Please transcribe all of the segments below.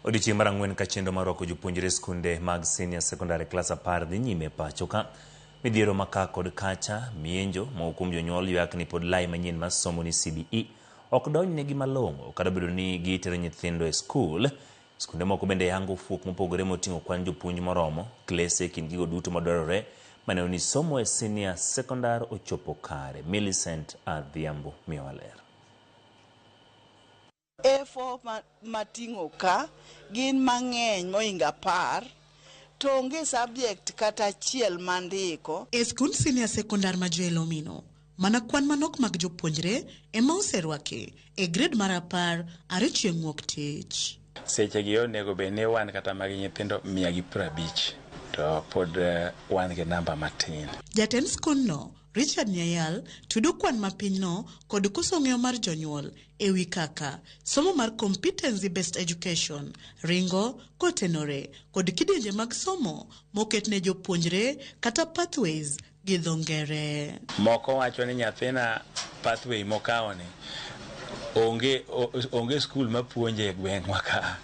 Odiochieng' mar ang'wen ka chenro mar rwako jopuonjre skunde mag senior secondary class 10 dhi nyime pacho ka. Midhiero maka kod kacha mienjo moko kuom jonyuol ywak ni pod lai manyien mar somo ni CBE ok donjnegi malong'o kata bedo ni gitero nyithindo e skul. Skunde moko bende yango fuok mopogore moting'o kwan jopuonj moromo, klese kind gigo duto madwarore maneno ni somo e senior secondary ochopo kare. Millicent Adhiambo miyo waler. A4 mating'o ka gin mang'eny mohingo 10 to onge subject kata achiel mandiko. E skund senior secondary ma Joelomino, mana kwan manok mag jopuonjre ema oserwaki e grade mar 10 are chieng' wuok tich. Seche gi onego be ne wan kata mag nyithindo 150 to pod wan gi namba matin. Jatend skundno Richard Nyayal tudo kwan mapinyno kod koso ng'eyo mar jonyuol ewi kaka somo mar competency based education ringo kotenore kod kidienje mag somo moket ne jopuonjre kata pathways gi dho ngere. Moko wacho ni nyathina pathway mokawo ni onge skul mapuonje e gweng'wa ka.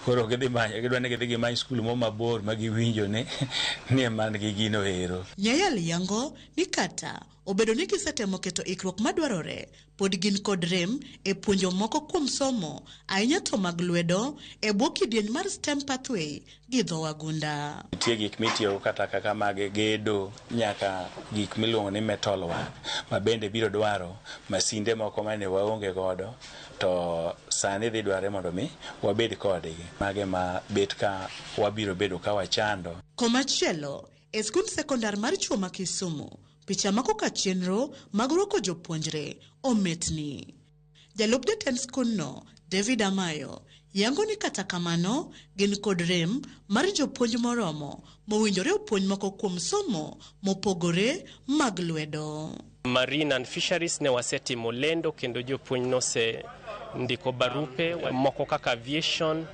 Koro gidwa ni gidhi gimany skul mo mabor ma giwinjo ni man gi gino ero. Nyayal yango ni kata obedo ni gisetemo keto ikruok madwarore pod gin kod rem e puonjo moko kuom somo ahinya to mag lwedo e bwo kidieny mar STEM pathway gi dho wagunda. Nitie gik mitiyo kata kaka mag gedo nyaka gik miluongo ni metal work ma bende biro dwaro masinde moko mane waonge godo to sani dhi dware mondo mi wabed kodgi mage ma bet ka wabiro bedo ka wachando. Komachielo e skund sekondar mar chuo ma Kisumu picha mako ka chenro mag rwako jopuonjre ometni. Jalup jatend skundno David Amayo yango ni kata kamano gin kod rem mar jopuonj moromo mowinjore opuonj moko kuom somo mopogore mag lwedo. Marine and Fisheries ne wasetimo lendo kendo jopuonj nose ndiko barupe moko kaka aviation,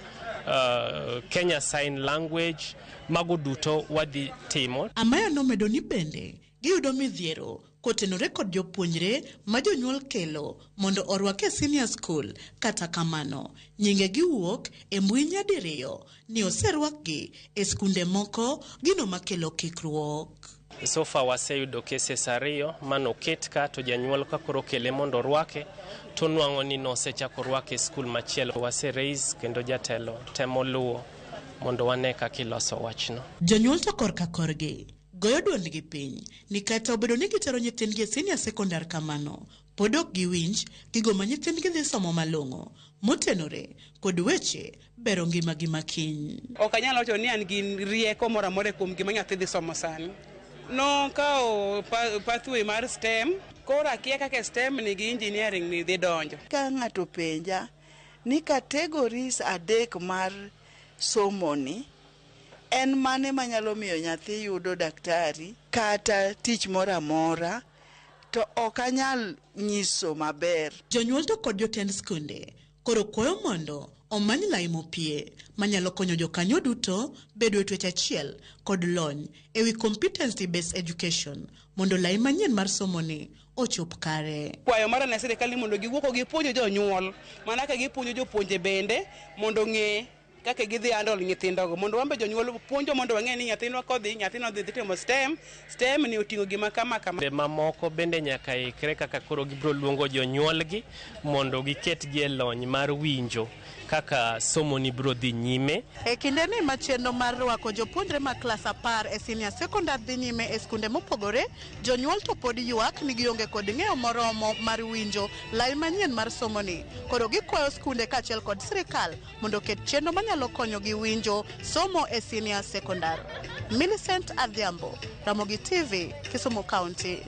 Kenya Sign Language, mago duto wadhi timo. Amayo nomedo ni bende giyudo midhiero kotenore kod jopuonjre ma jonyuol kelo mondo orwake senior school kata kamano nyinge giwuok e mbui nyadiriyo ni oserwakgi e skunde moko gino makelo kikruok. So far waseyudo cases ariyo manoket ka to janyuol ka koro kele mondo rwake to nwang'o ni nosechako rwake skul machielo. Wase raise kendo jatelo temo luwo mondo wane kaka iloso wachno. Jonyuol to korka korgi goyo duondgi piny ni kata obedo ni gitero nyithindgi e senior secondary kamano pod ok giwinj gigo ma nyithindgi dhi somo malong'o motenore kod weche bero ngimagi makiny. Ok anyalo wacho ni an gi rieko moro amora kuom gima nyathi dhi somo sani. No kao pathway mar STEM koro akia kaka STEM ni gi engineering ni dhi donjo. Ka ng'ato penja ni categories adek mar somo ni en mane manyalo miyo nyathi yudo daktari kata tich moro amora to ok anyal nyiso maber. Jonyuol to kod jotend skunde koro kwayo mondo omany lai mopie manyalo konyo jokanyo duto bedo e twech achiel kod lony ewi competency based education mondo lai manyien mar somo ni ochop kare. Kwayo mara na sirikali mondo giwuoko gipuonjo jonyuol mana ka gipuonjo jopuonje bende mondo ng'e kaka gidhi handle nyithindogo mondo wambe jonyuol puonjo mondo wang'e ni nyathino dhi timo STEM ni oting'o gima kama. Mamoko bende nyaka ikre kaka koro gibro luongo jonyuolgi mondo giketgi e lony mar winjo kaka somo ni bro dhi nyime. E kinde ni machendo mar rwako jopuonjre ma klas 10 e senior secondary dhi nyime e skunde mopogore, jonyuol to pod ywak ni gionge kod ng'eyo moromo mar winjo lai manyien mar somo ni. Koro gikwayo skunde kaachiel kod sirikal mondo ket chenro manyalo konyo gi winjo somo e senior secondary. Millicent Adhiambo, Ramogi TV, Kisumu County.